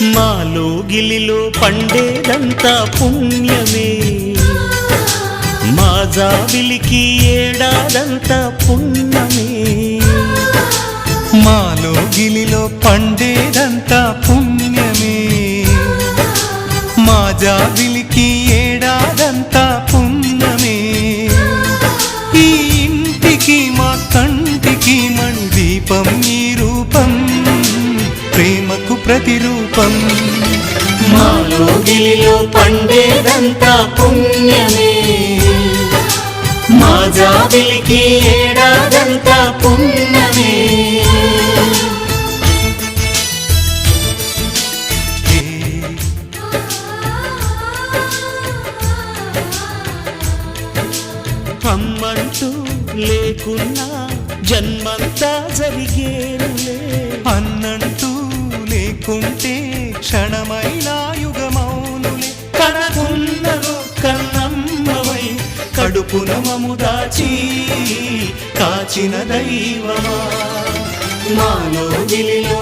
మాలో గిలిలో పండేదంతా పుణ్యమే, మా జాబిలికి ఏడాదంతా పుణ్యమే. మాలో గిలిలో పండేదంతా పుణ్యమే, మా జాబిలికి ఏడాదంతా పుణ్యమే. ఈ ఇంటికి మా కంటికి మణి దీపం ఈ రూపం, ప్రేమకు ప్రతిరూపం. మాలో గిలిలో పండేదంతా పుణ్యమే, మా జాబిలికి ఏడాదంతా పుణ్యమే. అమ్మంటూ లేకున్నా జన్మంతా జరిగేనులే, అన్నంటూ లేకుంటే క్షణమైనా యుగమౌనులే. కనకున్నదో కన్నమ్మవై కడుపున మము దాచి కాచిన దైవమా. మాలో గిలిలో